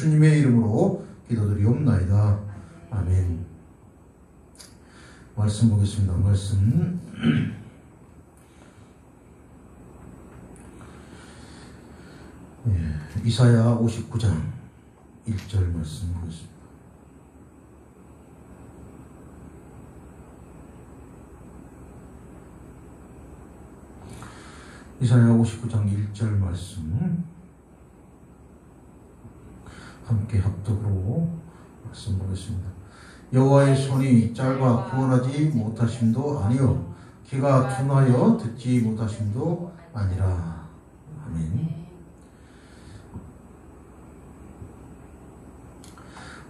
주님의 이름으로 기도드리옵나이다. 아멘. 말씀 보겠습니다. 말씀 이사야 59장 1절 말씀 보겠습니다. 이사야 59장 1절 말씀 함께 합독으로 말씀 보겠습니다. 여호와의 손이 짧아 구원하지 못하심도 아니요 귀가 둔하여 듣지 못하심도 아니라. 아멘.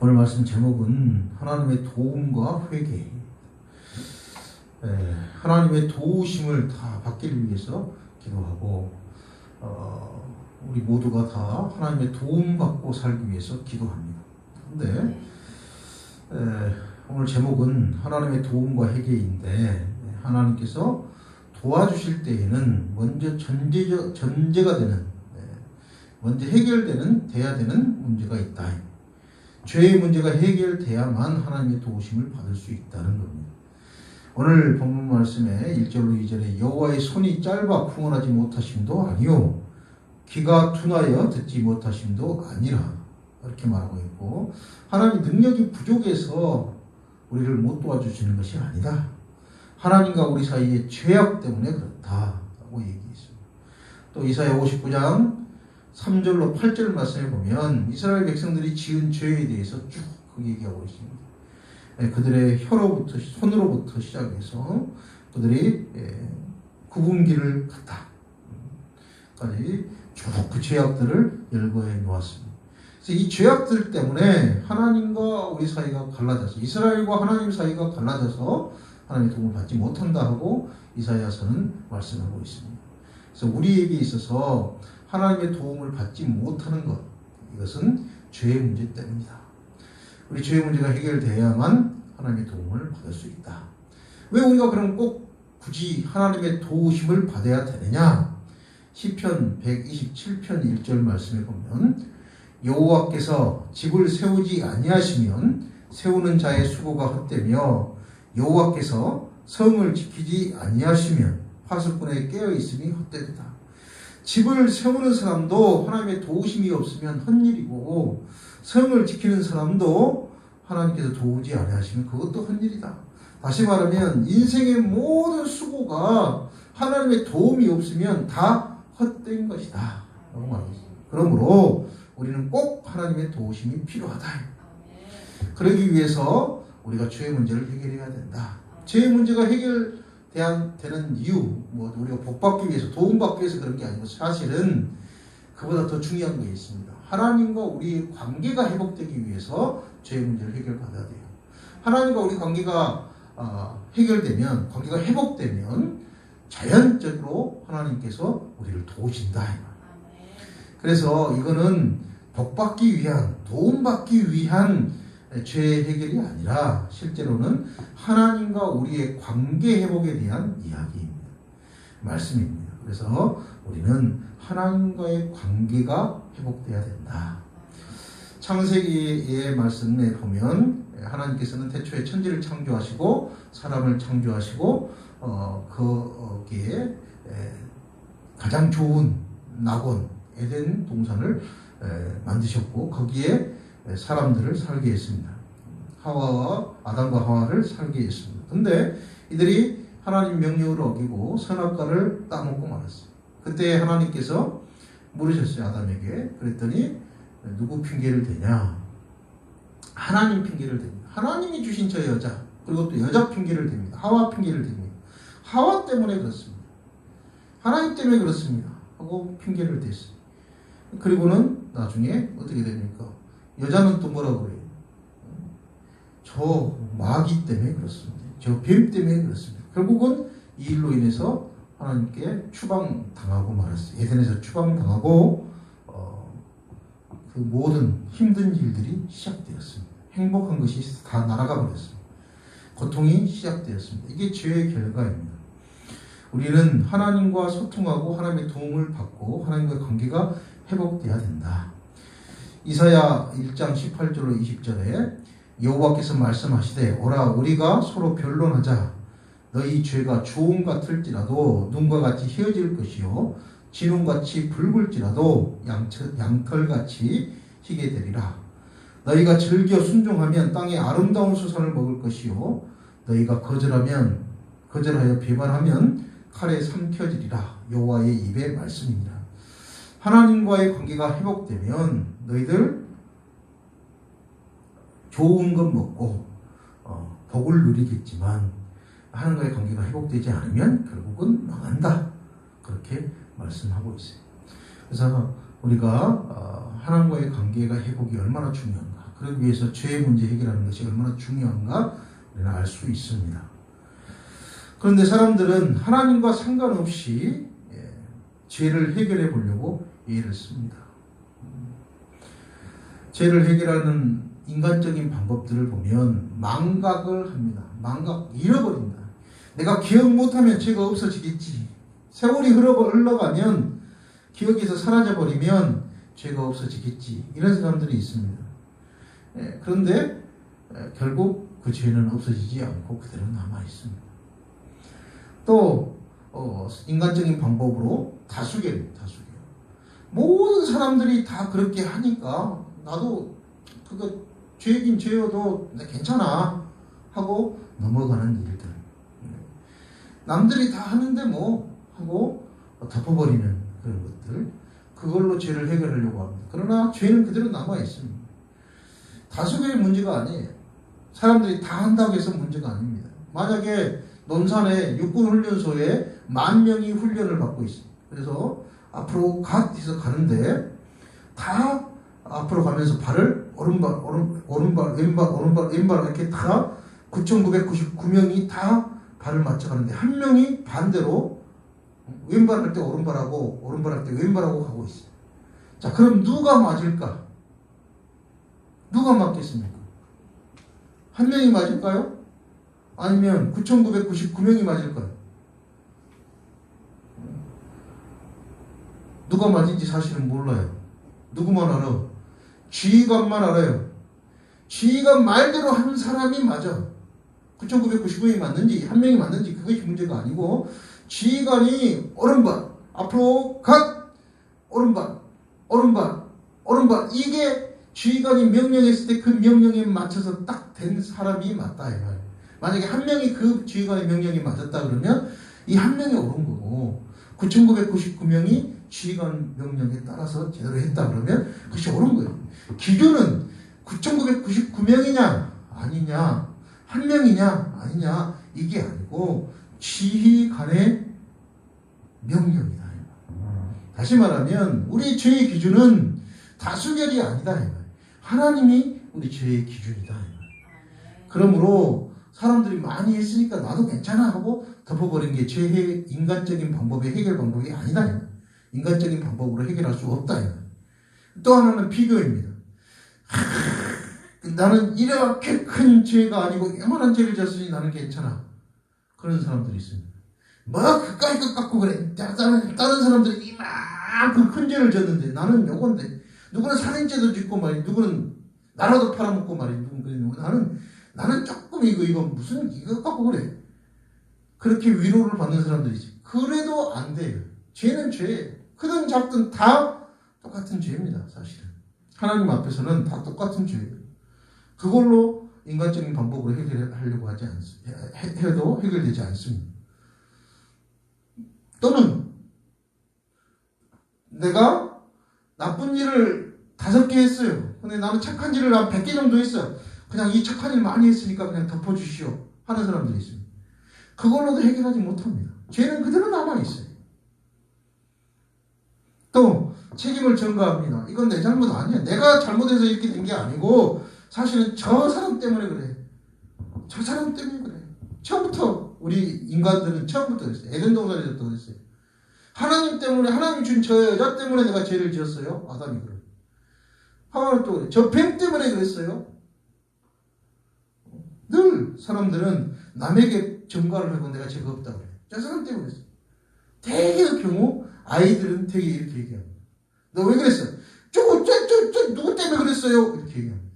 오늘 말씀 제목은 하나님의 도움과 회개. 하나님의 도우심을 다 받기를 위해서 기도하고 우리 모두가 다 하나님의 도움받고 살기 위해서 기도합니다. 그런데 오늘 제목은 하나님의 도움과 회개인데 하나님께서 도와주실 때에는 먼저 전제가 되는 먼저 돼야 되는 문제가 있다. 죄의 문제가 해결돼야만 하나님의 도우심을 받을 수 있다는 겁니다. 오늘 본문 말씀에 1절로 2절에 여호와의 손이 짧아 구원하지 못하심도 아니요 귀가 둔하여 듣지 못하심도 아니라 이렇게 말하고 있고, 하나님 능력이 부족해서 우리를 못 도와주시는 것이 아니다. 하나님과 우리 사이의 죄악 때문에 그렇다라고 얘기했습니다. 또 이사야 59장 3절로 8절 말씀에 보면 이스라엘 백성들이 지은 죄에 대해서 쭉 얘기하고 있습니다. 그들의 손으로부터 시작해서 그들이 구분기를 갔다까지 쭉 그 죄악들을 열거해 놓았습니다. 그래서 이 죄악들 때문에 하나님과 우리 사이가 갈라져서, 이스라엘과 하나님 사이가 갈라져서 하나님의 도움을 받지 못한다 하고 이사야서는 말씀하고 있습니다. 그래서 우리에게 있어서 하나님의 도움을 받지 못하는 것, 이것은 죄의 문제 때문이다. 우리 죄의 문제가 해결돼야만 하나님의 도움을 받을 수 있다. 왜 우리가 그럼 꼭 굳이 하나님의 도우심을 받아야 되느냐? 시편 127편 1절 말씀에 보면 여호와께서 집을 세우지 아니하시면 세우는 자의 수고가 헛되며 여호와께서 성을 지키지 아니하시면 파수꾼의 깨어있음이 헛되다. 집을 세우는 사람도 하나님의 도우심이 없으면 헛일이고, 성을 지키는 사람도 하나님께서 도우지 아니하시면 그것도 헛일이다. 다시 말하면 인생의 모든 수고가 하나님의 도움이 없으면 다 헛된 것이다 라고 말하겠습니다. 그러므로 우리는 꼭 하나님의 도우심이 필요하다. 그러기 위해서 우리가 죄의 문제를 해결해야 된다. 죄의 문제가 해결되는 이유, 우리가 복받기 위해서, 도움받기 위해서 그런 게 아니고, 사실은 그보다 더 중요한 게 있습니다. 하나님과 우리의 관계가 회복되기 위해서 죄의 문제를 해결받아야 돼요. 하나님과 우리 관계가 해결되면, 관계가 회복되면 자연적으로 하나님께서 우리를 도우신다. 그래서 이거는 복받기 위한, 도움받기 위한 죄의 해결이 아니라 실제로는 하나님과 우리의 관계 회복에 대한 이야기입니다. 말씀입니다. 그래서 우리는 하나님과의 관계가 회복돼야 된다. 창세기의 말씀에 보면 하나님께서는 태초에 천지를 창조하시고 사람을 창조하시고 거기에 가장 좋은 낙원 에덴 동산을 만드셨고 거기에 사람들을 살게 했습니다. 아담과 하와를 살게 했습니다. 근데 이들이 하나님 명령을 어기고 선악과를 따먹고 말았어요. 그때 하나님께서 물으셨어요. 아담에게. 그랬더니 누구 핑계를 대냐? 하나님 핑계를 댑니다. 하나님이 주신 저 여자, 그리고 또 여자 핑계를 댑니다. 하와 핑계를 댑니다. 하와 때문에 그렇습니다. 하나님 때문에 그렇습니다 하고 핑계를 댔어요. 그리고는 나중에 어떻게 됩니까? 여자는 또 뭐라고 그래요? 저 마귀 때문에 그렇습니다. 저 뱀 때문에 그렇습니다. 결국은 이 일로 인해서 하나님께 추방당하고 말았어요. 에덴에서 추방당하고 그 모든 힘든 일들이 시작되었습니다. 행복한 것이 다 날아가 버렸습니다. 고통이 시작되었습니다. 이게 죄의 결과입니다. 우리는 하나님과 소통하고 하나님의 도움을 받고 하나님과의 관계가 회복돼야 된다. 이사야 1장 18절로 20절에 여호와께서 말씀하시되 오라 우리가 서로 변론하자. 너희 죄가 주홍 같을지라도 눈과 같이 헤어질 것이요 진홍같이 붉을지라도 양털같이 희게 되리라. 너희가 즐겨 순종하면 땅의 아름다운 수산을 먹을 것이요 너희가 거절하여 배반하면 칼에 삼켜지리라. 여호와의 입의 말씀입니다. 하나님과의 관계가 회복되면 너희들 좋은 것 먹고 복을 누리겠지만 하나님과의 관계가 회복되지 않으면 결국은 망한다. 그렇게 말씀하고 있어요. 그래서 우리가 하나님과의 관계가 회복이 얼마나 중요한가, 그러기 위해서 죄의 문제 해결하는 것이 얼마나 중요한가 우리는 알 수 있습니다. 그런데 사람들은 하나님과 상관없이 죄를 해결해 보려고 애를 씁니다. 죄를 해결하는 인간적인 방법들을 보면 망각을 합니다. 잃어버린다. 내가 기억 못하면 죄가 없어지겠지. 세월이 흘러가면 기억에서 사라져버리면 죄가 없어지겠지. 이런 사람들이 있습니다. 그런데 결국 그 죄는 없어지지 않고 그대로 남아있습니다. 또 인간적인 방법으로 다수결입니다. 다수결. 모든 사람들이 다 그렇게 하니까 나도 그거 죄긴 죄여도 괜찮아 하고 넘어가는 일들. 남들이 다 하는데 뭐 하고 덮어버리는 그런 것들. 그걸로 죄를 해결하려고 합니다. 그러나 죄는 그대로 남아있습니다. 다수결의 문제가 아니에요. 사람들이 다 한다고 해서 문제가 아닙니다. 만약에 논산의 육군훈련소에 10,000명이 훈련을 받고 있습니다. 그래서 앞으로 해서 가는데 다 앞으로 가면서 발을 오른발 왼발 이렇게 다 9,999명이 다 발을 맞춰가는데 한 명이 반대로 왼발 할 때 오른발하고 오른발 할 때 왼발하고 가고 있어요. 자, 그럼 누가 맞을까? 누가 맞겠습니까? 한 명이 맞을까요? 아니면 9,999명이 맞을까요? 누가 맞은지 사실은 몰라요. 누구만 알아? 지휘관만 알아요. 지휘관 말대로 한 사람이 맞아. 9,999명이 맞는지 한 명이 맞는지 그것이 문제가 아니고 지휘관이 오른발 앞으로 각 오른발 이게 지휘관이 명령했을 때 그 명령에 맞춰서 딱 된 사람이 맞다 이 말이에요. 만약에 한 명이 그 지휘관의 명령이 맞았다 그러면 이 한 명이 옳은 거고 9,999명이 지휘관 명령에 따라서 제대로 했다 그러면 그것이 옳은 거예요. 기준은 9,999명이냐 아니냐, 한 명이냐 아니냐 이게 아니고 지휘관의 명령이다. 다시 말하면 우리 죄의 기준은 다수결이 아니다. 하나님이 우리 죄의 기준이다. 그러므로 사람들이 많이 했으니까 나도 괜찮아 하고 덮어버린 게 죄의 인간적인 방법의 해결 방법이 아니다. 인간적인 방법으로 해결할 수 없다. 또 하나는 비교입니다. 나는 이렇게 큰 죄가 아니고 이만한 죄를 졌으니 나는 괜찮아. 그런 사람들이 있습니다. 뭐 그까이 것 같고 그래. 다른 사람들이 이만큼 큰 죄를 졌는데 나는 요건데 누구는 살인죄도 짓고 말이야. 누구는 나라도 팔아먹고 말이야. 누구는 그래. 나는 조금 이거 무슨 이거 갖고 그래. 그렇게 위로를 받는 사람들이지. 그래도 안 돼요. 죄는 죄예요. 크든 작든 다 똑같은 죄입니다. 사실은. 하나님 앞에서는 다 똑같은 죄예요. 그걸로 인간적인 방법으로 해결하려고 하지 않습니다. 해도 해결되지 않습니다. 또는 내가 나쁜 일을 5개 했어요. 근데 나는 착한 일을 한 100개 정도 했어요. 그냥 이 착한 일 많이 했으니까 그냥 덮어주시오 하는 사람들이 있습니다. 그걸로도 해결하지 못합니다. 죄는 그대로 남아있어요. 또 책임을 전가합니다. 이건 내 잘못 아니야. 내가 잘못해서 이렇게 된 게 아니고 사실은 저 사람 때문에 그래. 저 사람 때문에 그래. 처음부터 우리 인간들은 처음부터 그랬어요. 에덴 동산에서부터 그랬어요. 하나님 때문에, 하나님 준 저 여자 때문에 내가 죄를 지었어요. 아담이 그래. 하와는 또 그래. 저 뱀 때문에 그랬어요. 늘 사람들은 남에게 전가를 하고 내가 죄가 없다고 그래. 저 사람 때문에 그랬어. 대개의 경우 아이들은 되게 이렇게 얘기합니다. 너 왜 그랬어? 저 누구 때문에 그랬어요? 이렇게 얘기합니다.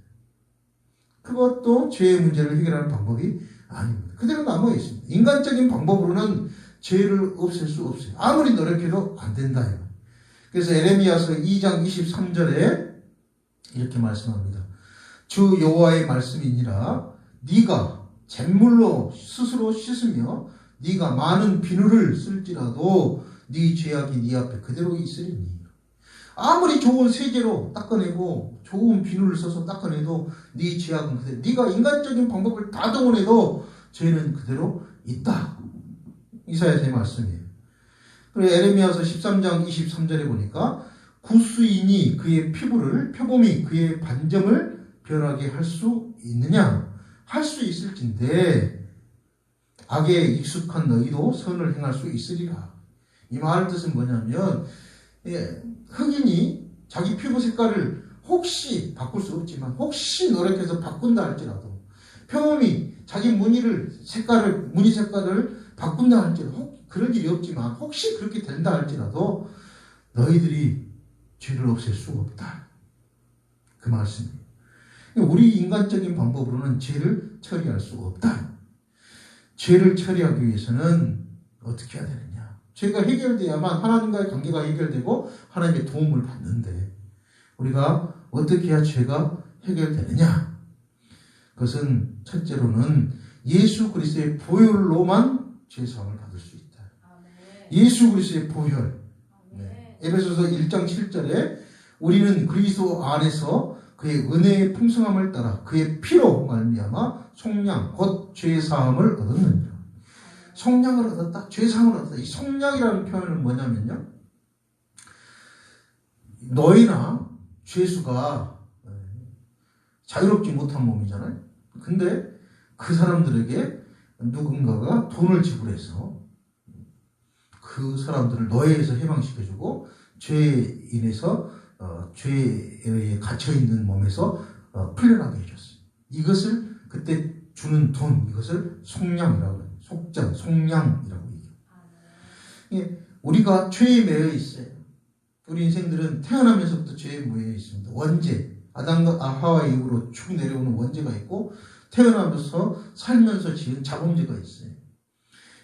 그것도 죄의 문제를 해결하는 방법이 아닙니다. 그대로 남아 있습니다. 인간적인 방법으로는 죄를 없앨 수 없어요. 아무리 노력해도 안 된다. 그래서 에레미야서 2장 23절에 이렇게 말씀합니다. 주 여호와의 말씀이니라 네가 잿물로 스스로 씻으며 네가 많은 비누를 쓸지라도 네 죄악이 네 앞에 그대로 있으리니. 아무리 좋은 세제로 닦아내고 좋은 비누를 써서 닦아내도 네 죄악은 그대로, 네가 인간적인 방법을 다 동원해도 죄는 그대로 있다. 이사야서의 말씀이에요. 그리고 에레미야서 13장 23절에 보니까 구수인이 그의 피부를, 표범이 그의 반점을 변하게 할 수 있느냐? 할 수 있을진데 악에 익숙한 너희도 선을 행할 수 있으리라. 이 말 뜻은 뭐냐면, 흑인이 자기 피부 색깔을 혹시 바꿀 수 없지만 혹시 노력해서 바꾼다 할지라도, 표범이 자기 무늬 색깔을 바꾼다 할지라도, 그럴 일이 없지만 혹시 그렇게 된다 할지라도 너희들이 죄를 없앨 수 없다. 그 말씀이에요. 우리 인간적인 방법으로는 죄를 처리할 수 없다. 죄를 처리하기 위해서는 어떻게 해야 되느냐? 죄가 해결돼야만 하나님과의 관계가 해결되고 하나님의 도움을 받는데 우리가 어떻게 해야 죄가 해결되느냐? 그것은 첫째로는 예수 그리스도의 보혈로만 죄사함을 받을 수 있다. 예수 그리스도의 보혈. 에베소서 1장 7절에 우리는 그리스도 안에서 그의 은혜의 풍성함을 따라 그의 피로 말미암아 속량 곧 죄사함을 얻었느니라. 속량을 얻었다, 죄사함을 얻었다. 이 속량이라는 표현은 뭐냐면요, 너희나 죄수가 자유롭지 못한 몸이잖아요. 근데 그 사람들에게 누군가가 돈을 지불해서 그 사람들을 노예에서 해방시켜주고 죄에 인해서 죄에 갇혀있는 몸에서 풀려나게 해줬어요. 이것을 그때 주는 돈, 이것을 속량이라고 해요. 속전, 속량이라고 얘기해요. 우리가 죄에 매여 있어요. 우리 인생들은 태어나면서부터 죄에 매여 있습니다. 원죄, 아담과 하와 이후로 쭉 내려오는 원죄가 있고 태어나면서 살면서 지은 자범죄가 있어요.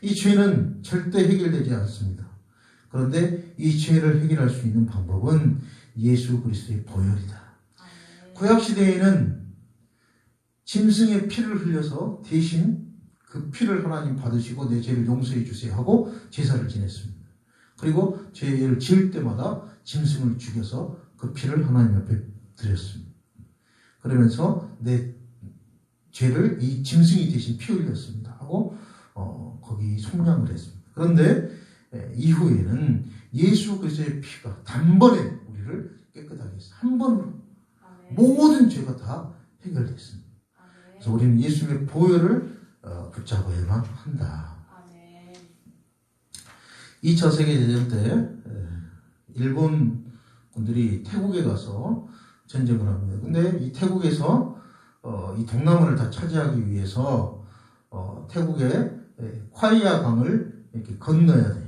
이 죄는 절대 해결되지 않습니다. 그런데 이 죄를 해결할 수 있는 방법은 예수 그리스도의 보혈이다. 구약시대에는 짐승의 피를 흘려서 대신 그 피를 하나님 받으시고 내 죄를 용서해 주세요 하고 제사를 지냈습니다. 그리고 죄를 지을 때마다 짐승을 죽여서 그 피를 하나님 앞에 드렸습니다. 그러면서 내 죄를 이 짐승이 대신 피 흘렸습니다 하고 거기 속량을 했습니다. 그런데 이후에는 예수 그리스도의 피가 단번에 우리를 깨끗하게 했어요. 한 번으로 모든 죄가 다 해결됐습니다. 그래서 우리는 예수님의 보혈을 붙잡아야만 한다. 2차 세계대전 때 일본 군들이 태국에 가서 전쟁을 합니다. 근데 이 태국에서 이 동남아를 다 차지하기 위해서 태국의 콰이아 강을 이렇게 건너야 돼요.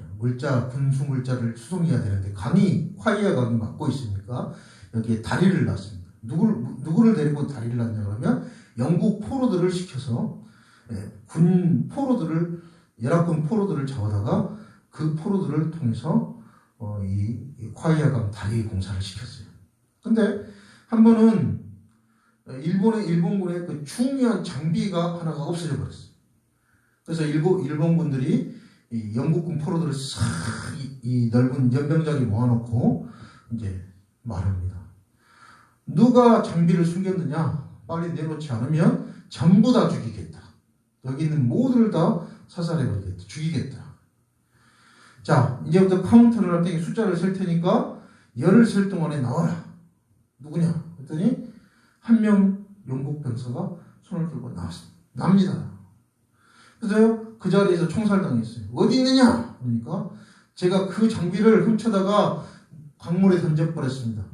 군수 물자를 수송해야 되는데 강이 콰이아 강이 막고 있으니까 여기에 다리를 놨습니다. 누구를 데리고 다리를 놨냐 그러면 영국 포로들을 시켜서 연합군 포로들을 잡아다가 그 포로들을 통해서 이 콰이아 강 다리 공사를 시켰어요. 근데 한 번은 일본군의 그 중요한 장비가 하나가 없어져 버렸어요. 그래서 일본군들이 이 영국군 포로들을 싹 이 넓은 연병장에 모아놓고 이제 말합니다. 누가 장비를 숨겼느냐? 빨리 내놓지 않으면 전부 다 죽이겠다. 여기 있는 모두를 다 사살해버리겠다. 죽이겠다. 자, 이제부터 카운트를 할 때 숫자를 셀 테니까 열을 셀 동안에 나와라. 누구냐? 그랬더니 한 명 영국 병사가 손을 들고 나왔습니다. 납니다. 그래서 그 자리에서 총살당했어요. 어디 있느냐? 그러니까 제가 그 장비를 훔쳐다가 강물에 던져버렸습니다.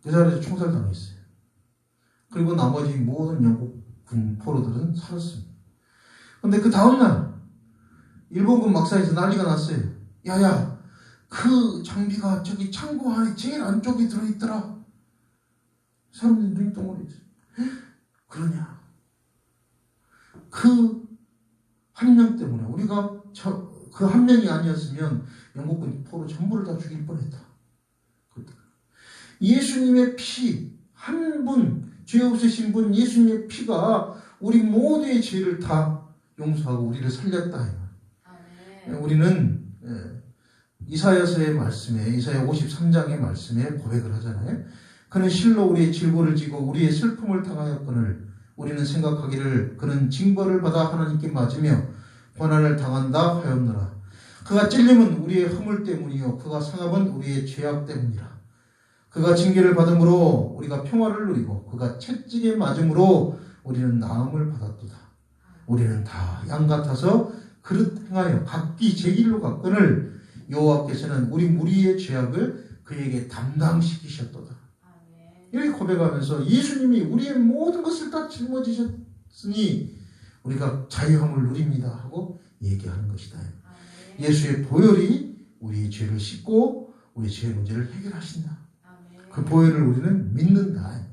그 자리에서 총살당했어요. 그리고 나머지 모든 영국군 포로들은 살았습니다. 그런데 그 다음날 일본군 막사에서 난리가 났어요. 야야, 그 장비가 저기 창고 안에 제일 안쪽에 들어있더라. 사람들이 눈덩어리지. 그러냐? 그 한 명 때문에 우리가 그 한 명이 아니었으면 영국군 포로 전부를 다 죽일 뻔했다. 예수님의 피, 한 분, 죄 없으신 분 예수님의 피가 우리 모두의 죄를 다 용서하고 우리를 살렸다. 우리는 이사야서의 말씀에, 이사야 53장의 말씀에 고백을 하잖아요. 그는 실로 우리의 질고를 지고 우리의 슬픔을 당하였거늘 우리는 생각하기를 그는 징벌을 받아 하나님께 맞으며 고난을 당한다 하였노라. 그가 찔림은 우리의 허물 때문이요 그가 상함은 우리의 죄악 때문이라. 그가 징계를 받음으로 우리가 평화를 누리고 그가 채찍에 맞음으로 우리는 나음을 받았도다. 우리는 다 양 같아서 그릇 행하여 각기 제 길로 갔거늘 여호와께서는 우리 무리의 죄악을 그에게 담당시키셨도다. 이렇게 고백하면서 예수님이 우리의 모든 것을 다 짊어지셨으니 우리가 자유함을 누립니다 하고 얘기하는 것이다. 예수의 보혈이 우리의 죄를 씻고 우리의 죄의 문제를 해결하신다. 그 보혈을 우리는 믿는다.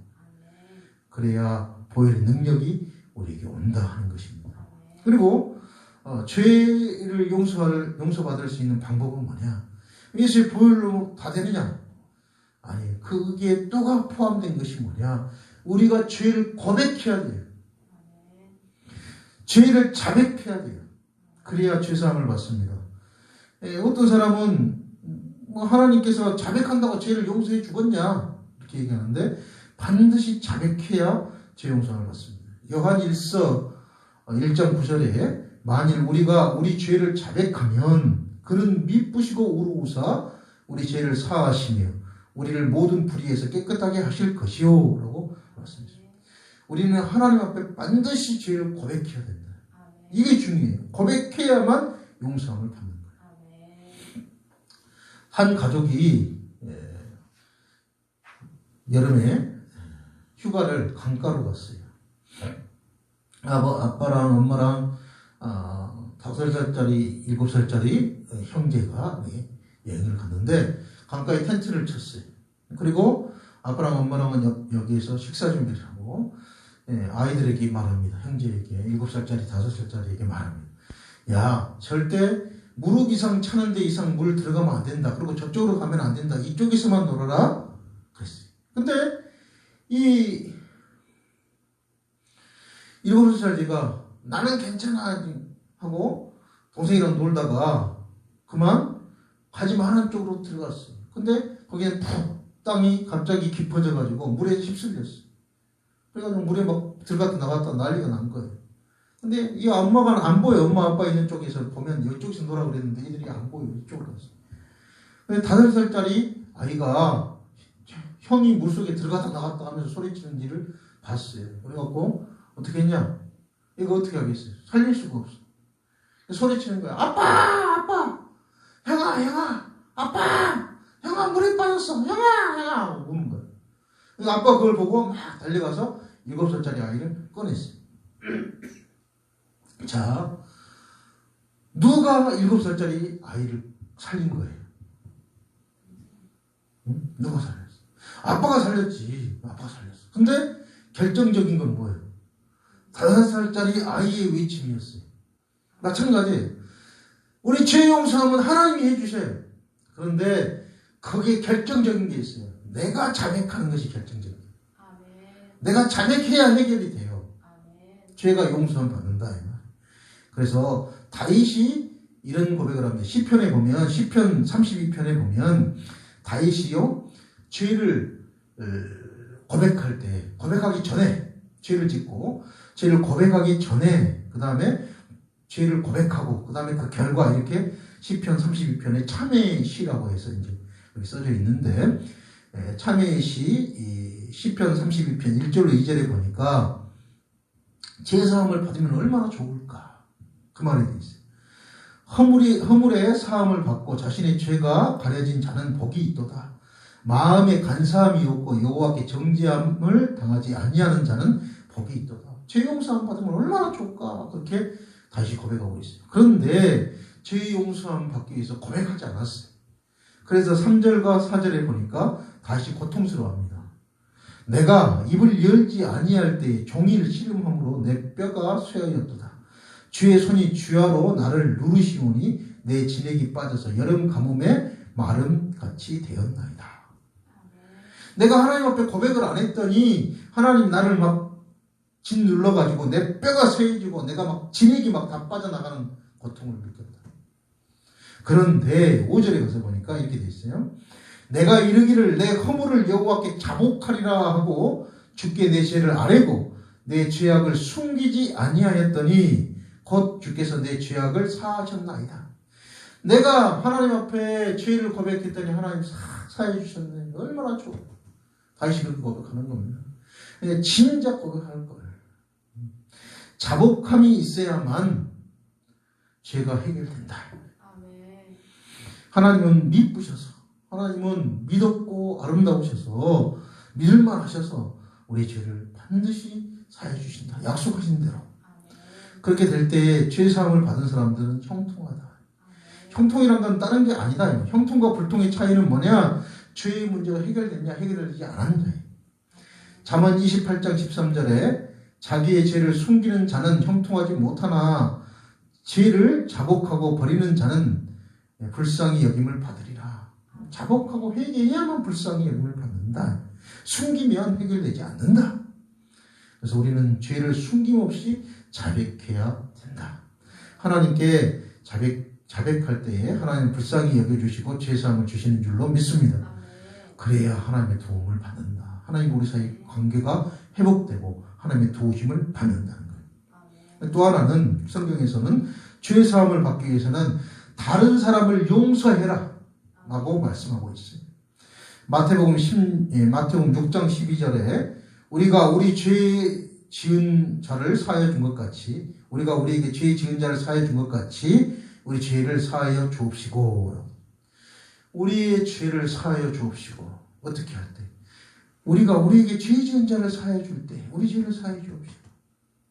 그래야 보혈의 능력이 우리에게 온다 하는 것입니다. 그리고 죄를 용서받을 수 있는 방법은 뭐냐? 예수의 보혈로 다 되느냐? 아니, 거기에 또가 포함된 것이 뭐냐? 우리가 죄를 고백해야 돼요. 죄를 자백해야 돼요. 그래야 죄사함을 받습니다. 어떤 사람은 하나님께서 자백한다고 죄를 용서해 주겠냐? 이렇게 얘기하는데 반드시 자백해야 죄 용서를 받습니다. 요한 1서 1장 9절에 만일 우리가 우리 죄를 자백하면 그는 미쁘시고 우루우사 우리 죄를 사하시며 우리를 모든 불의에서 깨끗하게 하실 것이요 라고 말씀했습니다. 우리는 하나님 앞에 반드시 죄를 고백해야 된다. 이게 중요해요. 고백해야만 용서함을 받는 거예요. 한 가족이 여름에 휴가를 강가로 갔어요. 아빠랑 엄마랑 5살짜리, 7살짜리 형제가 여행을 갔는데 강가에 텐트를 쳤어요. 그리고 아빠랑 엄마랑은 여기에서 식사 준비를 하고 아이들에게 말합니다. 형제에게 7살짜리, 5살짜리에게 말합니다. 야, 절대 무릎 이상 차는 데 이상 물 들어가면 안 된다. 그리고 저쪽으로 가면 안 된다. 이쪽에서만 놀아라. 그랬어요. 근데 이 7살짜리가 나는 괜찮아 하고 동생이랑 놀다가 그만 가지마 하는 쪽으로 들어갔어요. 근데 거기에 푹 땅이 갑자기 깊어져가지고 물에 휩쓸렸어요. 그래가지고 물에 막 들어갔다 나갔다 난리가 난 거예요. 근데 이 엄마가 안 보여. 엄마 아빠 있는 쪽에서 보면 이쪽에서 놀아 그랬는데 애들이 안 보여. 이쪽으로 갔어요. 근데 5살짜리 아이가 형이 물속에 들어갔다 나갔다 하면서 소리치는 일을 봤어요. 그래갖고 어떻게 했냐? 이거 어떻게 하겠어요? 살릴 수가 없어. 소리치는 거야. 아빠! 형아! 아빠! 형아 물에 빠졌어! 형아! 우는 거야. 그래서 아빠가 그걸 보고 막 달려가서 7살짜리 아이를 꺼냈어요. 자, 누가 7살짜리 아이를 살린 거예요? 응? 누가 살렸어? 아빠가 살렸지. 아빠가 살렸어. 근데 결정적인 건 뭐예요? 5살짜리 아이의 외침이었어요. 마찬가지예요. 우리 죄 용서하면 하나님이 해주셔요. 그런데 거기에 결정적인 게 있어요. 내가 자백하는 것이 결정적이에요. 내가 자백해야 해결이 돼요. 죄가 용서를 받는다. 그래서 다윗이 이런 고백을 합니다. 시편에 보면 시편 32편에 보면 다윗이요 죄를 고백할 때 고백하기 전에 죄를 짓고 죄를 고백하기 전에 그 다음에 죄를 고백하고 그 다음에 그 결과 이렇게 시편 32편에 참회의 시라고 해서 이제 여기 써져 있는데 참회의 시 시편 32편 1절로 2절에 보니까 제사함을 받으면 얼마나 좋을까 그 말이 되어 있어요. 허물의 사함을 받고 자신의 죄가 가려진 자는 복이 있도다. 마음에 간사함이 없고 여호와께 정죄함을 당하지 아니하는 자는 복이 있도다. 죄 용서함 받으면 얼마나 좋을까 그렇게 다시 고백하고 있어요. 그런데 죄 용서함 받기 위해서 고백하지 않았어요. 그래서 3절과 4절에 보니까 다시 고통스러워합니다. 내가 입을 열지 아니할 때에 종일 씨름함으로 내 뼈가 쇠하였도다. 주의 손이 주야로 나를 누르시오니 내 진액이 빠져서 여름 가뭄에 마름같이 되었나이다. 내가 하나님 앞에 고백을 안 했더니 하나님 나를 막 짓눌러가지고 내 뼈가 쇠해지고 내가 막 진액이 막 다 빠져나가는 고통을 느꼈다. 그런데 5절에 가서 보니까 이렇게 돼 있어요. 내가 이르기를 내 허물을 여호와께 자복하리라 하고 주께 내 죄를 아뢰고 내 죄악을 숨기지 아니하였더니 곧 주께서 내 죄악을 사하셨나이다. 내가 하나님 앞에 죄를 고백했더니 하나님 사해 주셨네. 얼마나 좋아. 다시 그렇게 고백하는 겁니다. 진작 고백할 걸. 자복함이 있어야만 죄가 해결된다. 하나님은 미쁘셔서, 하나님은 믿었고 아름다우셔서 믿을만 하셔서 우리의 죄를 반드시 사해 주신다. 약속하신 대로. 그렇게 될 때 죄사함을 받은 사람들은 형통하다. 형통이란 건 다른 게 아니다. 형통과 불통의 차이는 뭐냐? 죄의 문제가 해결됐냐 해결되지 않았냐. 잠언 28장 13절에 자기의 죄를 숨기는 자는 형통하지 못하나 죄를 자복하고 버리는 자는 불쌍히 여김을 받으리라. 자복하고 회개해야만 불쌍히 여김을 받는다. 숨기면 해결되지 않는다. 그래서 우리는 죄를 숨김없이 자백해야 된다. 하나님께 자백할 때에 하나님 불쌍히 여겨주시고 죄사함을 주시는 줄로 믿습니다. 그래야 하나님의 도움을 받는다. 하나님과 우리 사이 관계가 회복되고 하나님의 도우심을 받는다는 거예요. 또 하나는 성경에서는 죄사함을 받기 위해서는 다른 사람을 용서해라 라고 말씀하고 있어요. 마태복음 6장 12절에 우리가 우리 죄 지은 자를 사하여 준 것 같이 우리가 우리에게 죄 지은 자를 사하여 준 것 같이 우리 죄를 사하여 주옵시고. 우리의 죄를 사하여 주옵시고. 어떻게 할 때? 우리가 우리에게 죄 지은 자를 사하여 줄 때 우리 죄를 사하여 주옵시고.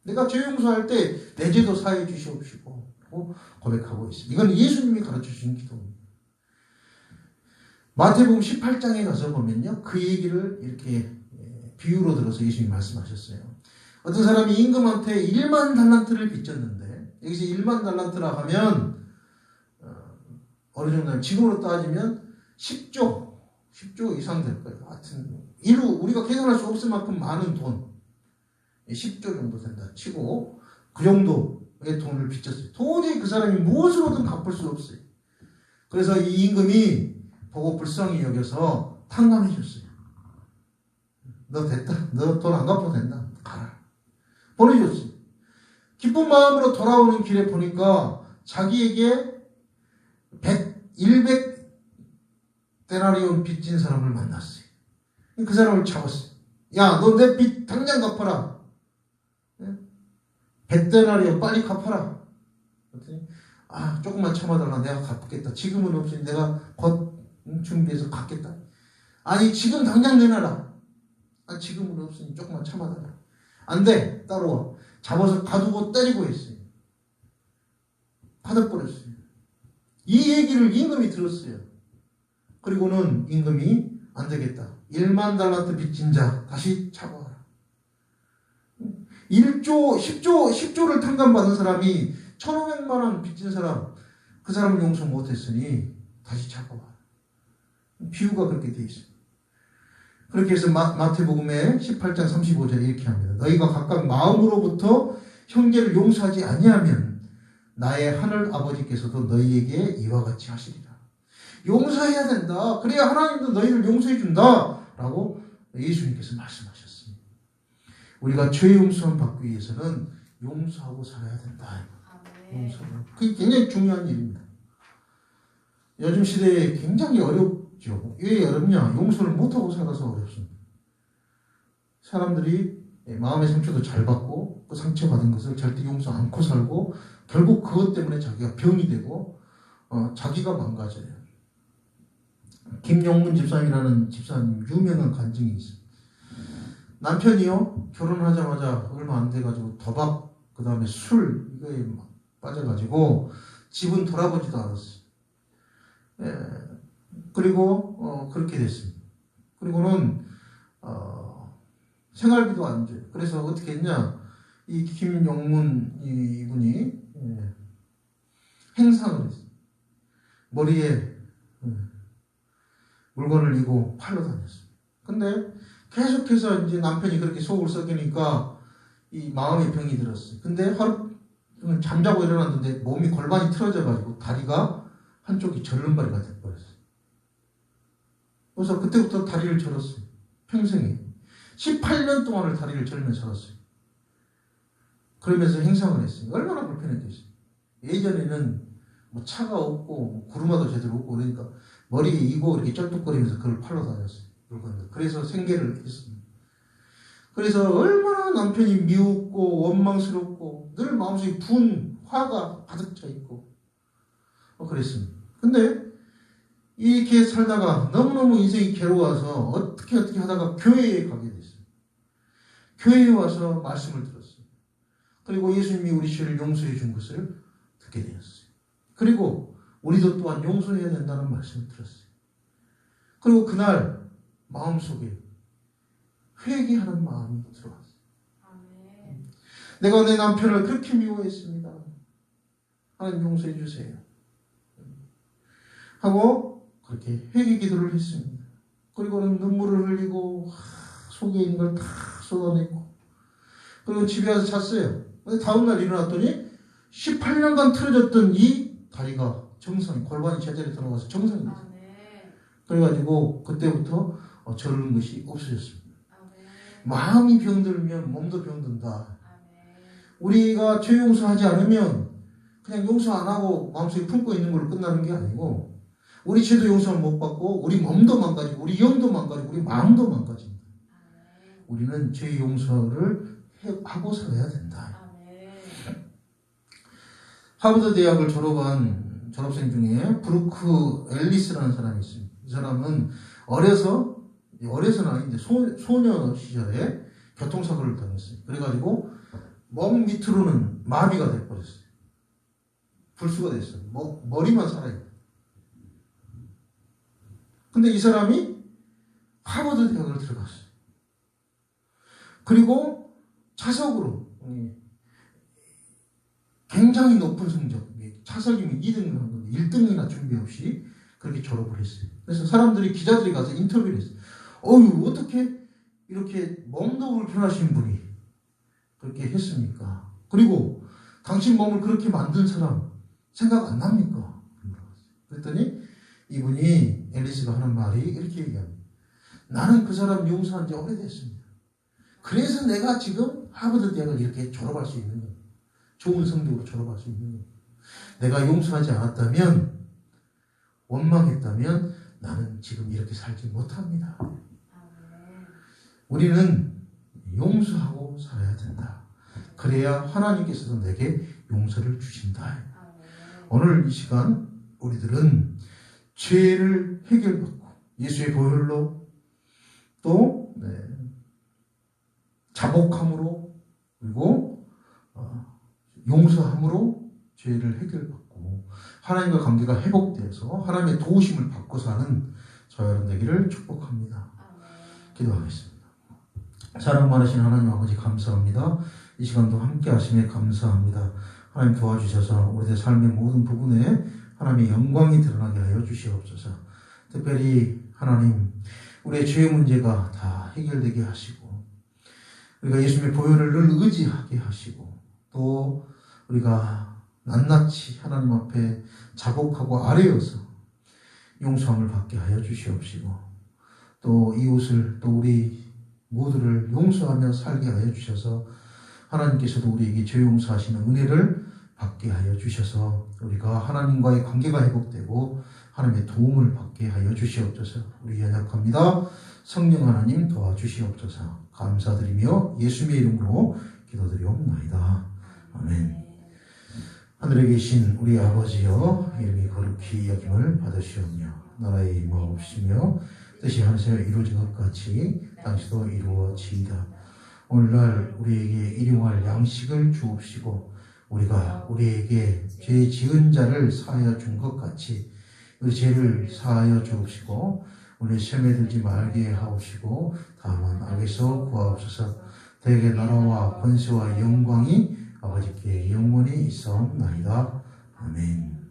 내가 죄 용서할 때 내 죄도 사하여 주시옵시고 고백하고 있습니다. 이건 예수님이 가르쳐주신 기도입니다. 마태복음 18장에 가서 보면요. 그 얘기를 이렇게 비유로 들어서 예수님이 말씀하셨어요. 어떤 사람이 임금한테 1만 달란트를 빚졌는데 여기서 1만 달란트라 하면 어느 정도 지금으로 따지면 10조 이상 될 거예요. 하여튼 우리가 계산할 수 없을 만큼 많은 돈 10조 정도 된다 치고 그 정도의 돈을 빚졌어요. 도저히 그 사람이 무엇으로든 갚을 수 없어요. 그래서 이 임금이 보고 불쌍히 여겨서 탕감해 줬어요. 너 됐다. 너 돈 안 갚아도 된다. 가라. 보내줬어요. 기쁜 마음으로 돌아오는 길에 보니까 자기에게 100데나리온 빚진 사람을 만났어요. 그 사람을 잡았어요. 야, 너 내 빚 당장 갚아라. 100데나리온 빨리 갚아라. 그랬더니 조금만 참아달라. 내가 갚겠다. 지금은 없으니 내가 곧 준비해서 갚겠다. 아니, 지금 당장 내놔라. 지금은 없으니 조금만 참아달라. 안 돼. 따라와. 잡아서 가두고 때리고 했어요. 받아버렸어요. 이 얘기를 임금이 들었어요. 그리고는 임금이 안 되겠다. 1만 달란트 빚진 자 다시 잡아와라. 1조, 10조를 탕감받은 사람이 1,500만 원 빚진 사람, 그 사람을 용서 못했으니 다시 잡아와라. 비유가 그렇게 돼 있어요. 그렇게 해서 마태복음의 18장 35절에 이렇게 합니다. 너희가 각각 마음으로부터 형제를 용서하지 아니하면 나의 하늘 아버지께서도 너희에게 이와 같이 하시리라. 용서해야 된다. 그래야 하나님도 너희를 용서해 준다. 라고 예수님께서 말씀하셨습니다. 우리가 죄 용서를 받기 위해서는 용서하고 살아야 된다. 용서는. 그게 굉장히 중요한 일입니다. 요즘 시대에 굉장히 어렵죠. 왜 어렵냐? 용서를 못하고 살아서 어렵습니다. 사람들이 마음의 상처도 잘 받고 그 상처받은 것을 절대 용서 않고 살고 결국 그것 때문에 자기가 병이 되고 자기가 망가져요. 김용문 집사님이라는 집사님 유명한 간증이 있어요. 남편이요 결혼하자마자 얼마 안 돼가지고 도박 그 다음에 술 이거에 막 빠져가지고 집은 돌아보지도 않았어요. 그리고 그렇게 됐습니다. 그리고는 생활비도 안 줘요. 그래서 어떻게 했냐? 이 김용문 이분이 행상을 했어요. 머리에 물건을 이고 팔러 다녔어요. 근데 계속해서 이제 남편이 그렇게 속을 썩이니까 이 마음의 병이 들었어요. 근데 하루 잠자고 일어났는데 몸이 골반이 틀어져가지고 다리가 한쪽이 절름발이가 돼버렸어요. 그래서 그때부터 다리를 절었어요. 평생에 18년 동안을 다리를 절며 살았어요. 그러면서 행상을 했어요. 얼마나 불편했겠어요. 예전에는 뭐 차가 없고 뭐 구르마도 제대로 없고 그러니까 머리에 이고 이렇게 쩔뚝거리면서 그걸 팔러 다녔어요. 물건들. 그래서 생계를 했습니다. 그래서 얼마나 남편이 미웠고 원망스럽고 늘 마음속에 화가 가득 차 있고 그랬습니다. 근데 이렇게 살다가 너무너무 인생이 괴로워서 어떻게 하다가 교회에 가게 됐어요. 교회에 와서 말씀을 들었어요. 그리고 예수님이 우리 죄를 용서해 준 것을 듣게 되었어요. 그리고 우리도 또한 용서해야 된다는 말씀을 들었어요. 그리고 그날 마음속에 회개하는 마음이 들어왔어요. 아멘. 내가 내 남편을 그렇게 미워했습니다. 하나님 용서해 주세요. 하고 그렇게 회개 기도를 했습니다. 그리고는 눈물을 흘리고 속에 있는 걸 다 쏟아내고 그리고 집에 와서 잤어요. 근데 다음날 일어났더니 18년간 틀어졌던 이 다리가 정상이 골반이 제자리에 들어가서 정상이 됐어요. 그래가지고 그때부터 저르는 것이 없어졌습니다. 마음이 병들면 몸도 병든다. 우리가 죄 용서하지 않으면 그냥 용서 안 하고 마음속에 품고 있는 걸로 끝나는 게 아니고 우리 죄도 용서를 못 받고 우리 몸도 망가지고 우리 영도 망가지고 우리 마음도 망가집니다. 우리는 죄 용서를 하고 살아야 된다. 하버드 대학을 졸업한 졸업생 중에 브루크 앨리스라는 사람이 있습니다. 이 사람은 어려서는 아닌데 소녀 시절에 교통사고를 당했어요. 그래가지고 몸 밑으로는 마비가 돼버렸어요. 불수가 됐어요. 머리만 살아있고. 근데 이 사람이 하버드 대학을 들어갔어요. 그리고 차석으로 굉장히 높은 성적, 차석이면 2등을 한 건데 1등이나 준비 없이 그렇게 졸업을 했어요. 그래서 기자들이 가서 인터뷰를 했어요. 어떻게 이렇게 몸도 불편하신 분이 그렇게 했습니까? 그리고 당신 몸을 그렇게 만든 사람 생각 안 납니까? 그랬더니 이분이 앨리스가 하는 말이 이렇게 얘기합니다. 나는 그 사람 용서한 지 오래됐습니다. 그래서 내가 지금 하버드 대학을 이렇게 졸업할 수 있는 거예요. 좋은 성적으로 졸업할 수 있는 거예요. 내가 용서하지 않았다면 원망했다면 나는 지금 이렇게 살지 못합니다. 우리는 용서하고 살아야 된다. 그래야 하나님께서도 내게 용서를 주신다. 오늘 이 시간 우리들은 죄를 해결받고 예수의 보혈로 또 자복함으로 그리고 용서함으로 죄를 해결받고 하나님과 관계가 회복되어서 하나님의 도우심을 받고 사는 저와 여러분 되기를 축복합니다. 기도하겠습니다. 사랑 많으신 하나님 아버지 감사합니다. 이 시간도 함께 하심에 감사합니다. 하나님 도와주셔서 우리의 삶의 모든 부분에 하나님의 영광이 드러나게 하여 주시옵소서. 특별히 하나님 우리의 죄의 문제가 다 해결되게 하시고 우리가 예수님의 보혈을 늘 의지하게 하시고 또 우리가 낱낱이 하나님 앞에 자복하고 아뢰어서 용서함을 받게 하여 주시옵시고 또 이웃을 또 우리 모두를 용서하며 살게 하여 주셔서 하나님께서도 우리에게 죄 용서하시는 은혜를 받게 하여 주셔서 우리가 하나님과의 관계가 회복되고 하나님의 도움을 받게 하여 주시옵소서. 우리 연약합니다. 성령 하나님 도와주시옵소서. 감사드리며 예수님의 이름으로 기도드리옵나이다. 아멘. 하늘에 계신 우리 아버지여 이름이 거룩히 여김을 받으시오며 나라의 임하옵시며 뜻이 하늘에서 이루어진 것 같이 땅에서도 이루어지이다. 오늘날 우리에게 일용할 양식을 주옵시고 우리가 우리에게 죄 지은 자를 사하여 준 것 같이 우리 죄를 사하여 주옵시고 우리 시험에 들지 말게 하옵시고 다만 악에서 구하옵소서. 대개 나라와 권세와 영광이 아버지께 영원히 있사옵나이다. 아멘.